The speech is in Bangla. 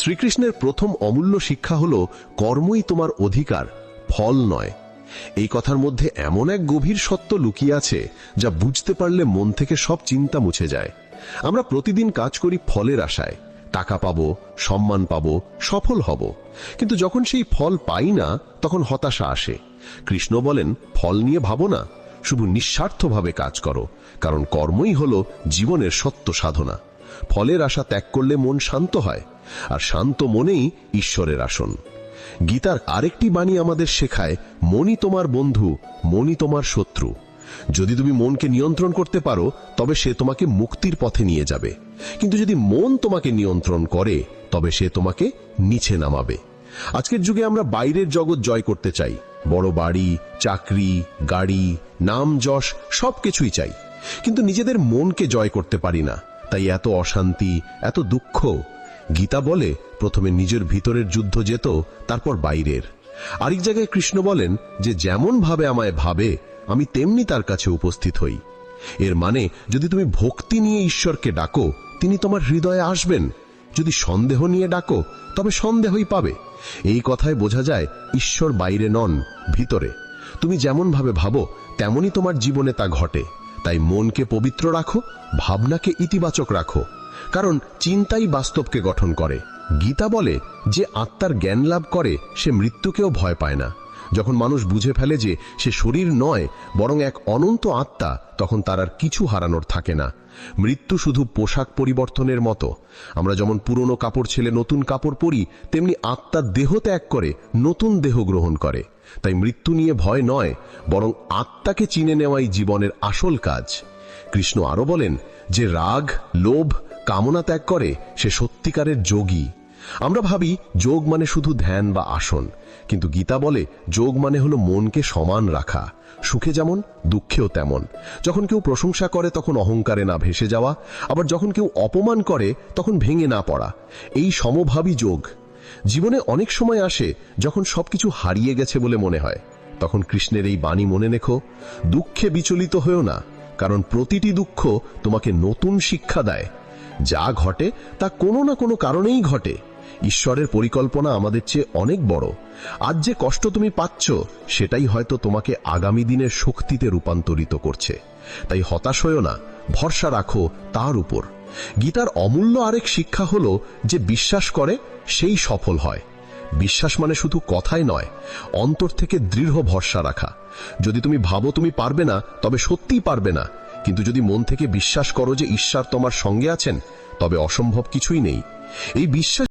শ্রীকৃষ্ণের প্রথম অমূল্য শিক্ষা হল কর্মই তোমার অধিকার, ফল নয়। এই কথার মধ্যে এমন এক গভীর সত্য লুকিয়ে আছে যা বুঝতে পারলে মন থেকে সব চিন্তা মুছে যায়। আমরা প্রতিদিন কাজ করি ফলের আশায়, টাকা পাবো, সম্মান পাবো, সফল হব, কিন্তু যখন সেই ফল পাই না তখন হতাশা আসে। কৃষ্ণ বলেন, ফল নিয়ে ভাবো না, শুধু নিঃস্বার্থভাবে কাজ করো, কারণ কর্মই হলো জীবনের সত্য সাধনা। ফলের আশা ত্যাগ করলে মন শান্ত হয়, আর শান্ত মনেই ঈশ্বরের আসন। গীতার আরেকটি বাণী আমাদের শেখায়, মনই তোমার বন্ধু, মনই তোমার শত্রু। যদি তুমি মনকে নিয়ন্ত্রণ করতে পারো তবে সে তোমাকে মুক্তির পথে নিয়ে যাবে, কিন্তু যদি মন তোমাকে নিয়ন্ত্রণ করে তবে সে তোমাকে নিচে নামাবে। আজকের যুগে আমরা বাইরের জগৎ জয় করতে চাই, বড় বাড়ি, চাকরি, গাড়ি, নাম যশ সবকিছুই চাই, কিন্তু নিজেদের মনকে জয় করতে পারি না, তাই এত অশান্তি, এত দুঃখ। গীতা বলে, প্রথমে নিজের ভিতরের যুদ্ধ যেত, তারপর বাইরের। আরেক জায়গায় কৃষ্ণ বলেন যে যেমন ভাবে আমায় ভাবে আমি তেমনি তার কাছে উপস্থিত হই। এর মানে যদি তুমি ভক্তি নিয়ে ঈশ্বরকে ডাকো তিনি তোমার হৃদয়ে আসবেন, যদি সন্দেহ নিয়ে ডাকো তবে সন্দেহই পাবে। এই কথায় বোঝা যায় ঈশ্বর বাইরে নন, ভিতরে। তুমি যেমন ভাবে ভাবো তেমনি তোমার জীবনে তা ঘটে। তাই মনকে পবিত্র রাখো, ভাবনাকে ইতিবাচক রাখো, কারণ চিন্তাই বাস্তবকে গঠন করে। গীতা বলে, যে আত্মার জ্ঞান লাভ করে সে মৃত্যুকেও ভয় পায় না। যখন মানুষ বুঝে ফেলে যে সে শরীর নয় বরং এক অনন্ত আত্মা, তখন তার আর কিছু হারানোর থাকে না। মৃত্যু শুধু পোশাক পরিবর্তনের মতো। আমরা যেমন পুরনো কাপড় ছেড়ে নতুন কাপড় পরি, তেমনি আত্মা দেহ ত্যাগ করে নতুন দেহ গ্রহণ করে। তাই মৃত্যু নিয়ে ভয় নয়, বরং আত্মাকে চিনে নেওয়াই জীবনের আসল কাজ। কৃষ্ণ আরো বলেন, যে রাগ, লোভ, কামনা ত্যাগ করে সে সত্যিকারের যোগী। আমরা ভাবি যোগ মানে শুধু ধ্যান বা আসন, কিন্তু গীতা বলে যোগ মানে হলো মনকে সমান রাখা, সুখে যেমন দুঃখেও তেমন। যখন কেউ প্রশংসা করে তখন অহংকারে না ভেসে যাওয়া, আবার যখন কেউ অপমান করে তখন ভেঙে না পড়া, এই সমভাবী যোগ। জীবনে অনেক সময় আসে যখন সবকিছু হারিয়ে গেছে বলে মনে হয়, তখন কৃষ্ণের এই বাণী মনে রেখো, দুঃখে বিচলিত হয়েও না, কারণ প্রতিটি দুঃখ তোমাকে নতুন শিক্ষা দেয়। যা ঘটে তা কোনো না কোনো কারণেই ঘটে। ঈশ্বরের পরিকল্পনা আমাদের চেয়ে অনেক বড়। আজ যে কষ্ট তুমি পাচ্ছ সেটাই হয়তো তোমাকে আগামী দিনের শক্তিতে রূপান্তরিত করছে। তাই হতাশ হয়ো না, ভরসা রাখো তার উপর। গীতার অমূল্য আরেক শিক্ষা হলো যে বিশ্বাস করে সেই সফল হয়। বিশ্বাস মানে শুধু কথাই নয়, অন্তর থেকে দৃঢ় ভরসা রাখা। যদি তুমি ভাবো তুমি পারবে না তবে সত্যিই পারবে না, কিন্তু যদি মন থেকে বিশ্বাস করো যে ঈশ্বর তোমার সঙ্গে আছেন তবে অসম্ভব কিছুই নেই। এই বিশ্বাস